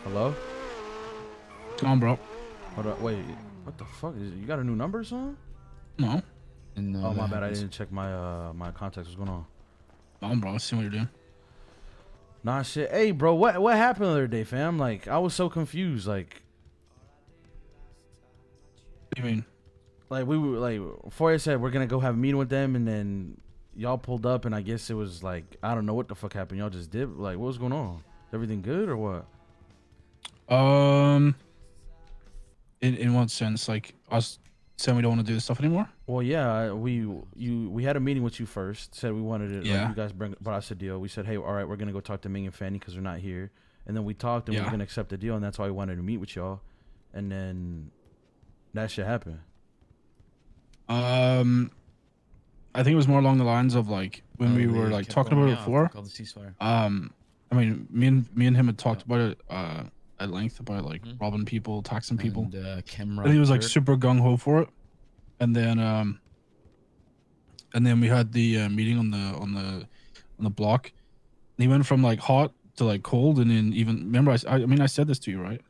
Hello? Come on, bro. Hold up. Wait. What the fuck? You got a new number or something? No. And, Oh, my bad. I didn't check my my contacts. What's going on? Come on, bro. Let's see what you're doing. Nah, shit. Hey, bro. What happened the other day, fam? Like, I was so confused. Like, What do you mean? we were like, Foya said we're gonna go have a meeting with them, and then y'all pulled up, and I guess it was like, I don't know what the fuck happened. Y'all just did. Like, what was going on? Is everything good or what? In what sense? Like us saying we don't want to do this stuff anymore? Well, yeah, we had a meeting with you first. Said we wanted it. Yeah. Like, you guys brought us a deal. We said, hey, all right, we're gonna go talk to Ming and Fanny because they're not here. And then we talked, and we were gonna accept the deal, and that's why we wanted to meet with y'all. And then that shit happened. I think it was more along the lines of like when we were like talking about it before. Called the ceasefire. I mean, me and him had talked about it at length about like robbing people, taxing people. And he was like super gung ho for it. And then we had the meeting on the block. And he went from like hot to like cold, and then even remember I mean I said this to you, right?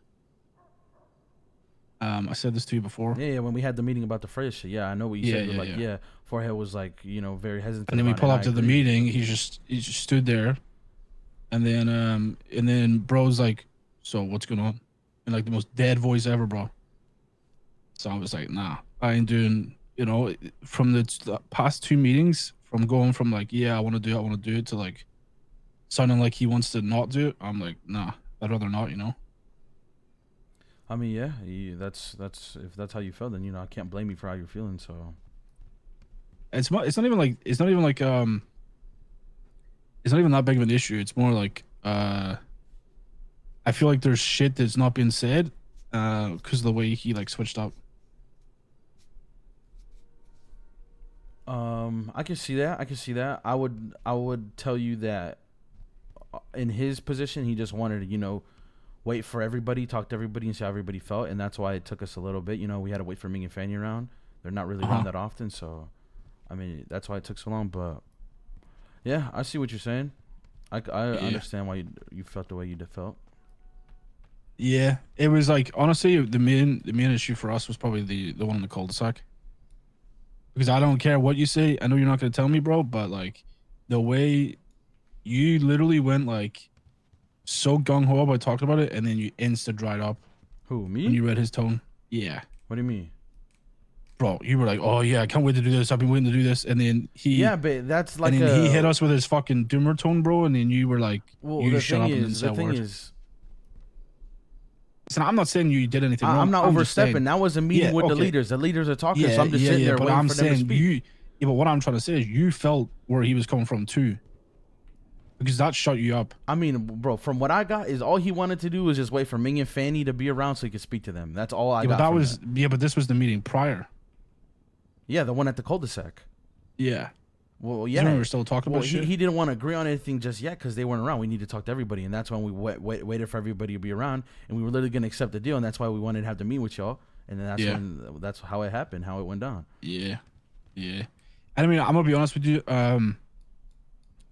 I said this to you before. Yeah, when we had the meeting about the Freya shit. Yeah, I know what you said. But Yeah. Forehead was like, very hesitant. And then we pull up to the meeting. He just stood there, and then bro's like, "So what's going on?" In like the most dead voice ever, bro. So I was like, "Nah, I ain't doing." From the past two meetings, from going from like, "Yeah, I want to do it," to like sounding like he wants to not do it. I'm like, "Nah, I'd rather not," I mean, yeah, that's if that's how you feel, then I can't blame you for how you're feeling. So it's not even it's not even that big of an issue. It's more like I feel like there's shit that's not being said because of the way he like switched up. I can see that. I would tell you that in his position, he just wanted to, wait for everybody, talk to everybody, and see how everybody felt, and that's why it took us a little bit. We had to wait for Ming and Fanny around. They're not really around that often, so I mean that's why it took so long. But yeah, I see what you're saying. I understand why you felt the way you felt. Yeah, it was like honestly the main issue for us was probably the one in the cul-de-sac. Because I don't care what you say. I know you're not gonna tell me, bro, but like the way you literally went like so gung ho about talking about it, and then you insta dried up. Who, me? When you read his tone. Yeah. What do you mean? Bro, you were like, "Oh yeah, I can't wait to do this. I've been waiting to do this." And then yeah, but that's like, and then he hit us with his fucking doomer tone, bro. And then you were like, well, "You shut up and then say a word." Listen, I'm not saying you did anything wrong. I'm not overstepping. That was a meeting with the leaders. The leaders are talking, so I'm just sitting there waiting for them to speak. But what I'm trying to say is you felt where he was coming from too. Because that shut you up. I mean, bro, from what I got is all he wanted to do was just wait for Ming and Fanny to be around so he could speak to them. That's all I got. But this was the meeting prior. Yeah, the one at the cul-de-sac. Yeah. Well, yeah. We were still talking about shit? He didn't want to agree on anything just yet because they weren't around. We need to talk to everybody, and that's when we waited for everybody to be around, and we were literally going to accept the deal, and that's why we wanted to have to meet with y'all, and then that's how it happened, how it went down. Yeah. I mean, I'm gonna be honest with you.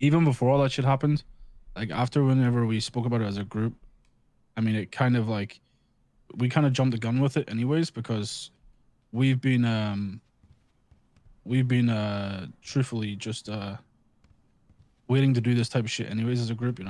Even before all that shit happened, like after whenever we spoke about it as a group, I mean, it kind of like we kind of jumped the gun with it, anyways, because we've been truthfully just waiting to do this type of shit, anyways, as a group,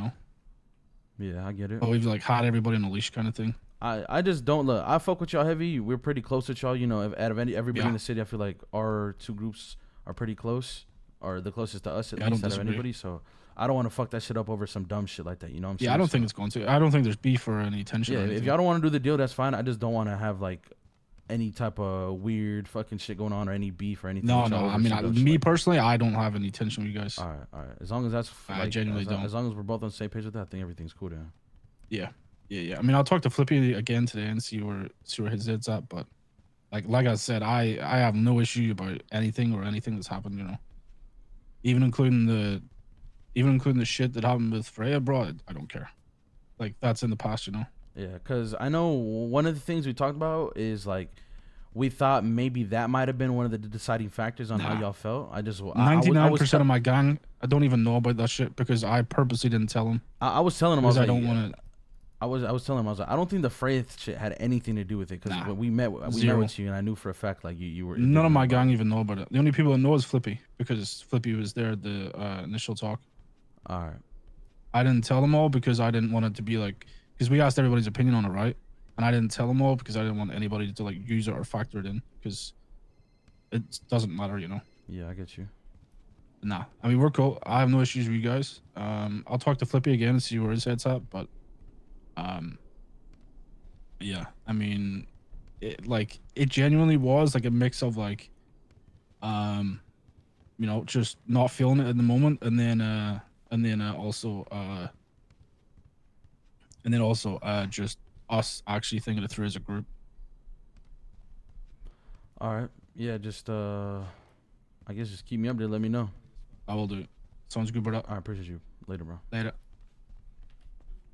Yeah, I get it. But we've like had everybody on a leash, kind of thing. I just don't look. I fuck with y'all heavy. We're pretty close with y'all. Out of everybody in the city, I feel like our two groups are pretty close, or the closest to us at least out of anybody. So I don't want to fuck that shit up over some dumb shit like that. You know what I'm saying? Yeah, I don't think it's going to. I don't think there's beef or any tension. Yeah, or anything. if y'all don't want to do the deal, that's fine. I just don't want to have like any type of weird fucking shit going on or any beef or anything. No. I mean, me personally, I don't have any tension with you guys. All right. As long as that's, I genuinely don't. As long as we're both on the same page with that, I think everything's cool then. Yeah. I mean, I'll talk to Flippy again today and see where his head's at. But like I said, I have no issue about anything that's happened. Even including the shit that happened with Freya, bro. I don't care. Like that's in the past, Yeah, because I know one of the things we talked about is like we thought maybe that might have been one of the deciding factors on how y'all felt. 99% of my gang, I don't even know about that shit because I purposely didn't tell them. I was telling them I was telling him, I was like, I don't think the Fraith shit had anything to do with it, because Nah. when we met Zero. with you, and I knew for a fact like you were. None of my gang even know about it. The only people that know is Flippy, because Flippy was there at the initial talk. All right. I didn't tell them all because I didn't want it to be like, because we asked everybody's opinion on it, right? And I didn't tell them all because I didn't want anybody to like use it or factor it in, because it doesn't matter, you know. Yeah, I get you. Nah, I mean, we're cool. I have no issues with you guys. I'll talk to Flippy again and see where his head's at, but yeah, I mean, it genuinely was like a mix of like you know, just not feeling it in the moment, and then also just us actually thinking it through as a group. All right. Yeah, just I guess just keep me updated. Let me know. I will do it. Sounds good, brother. I appreciate you. Later, bro. Later.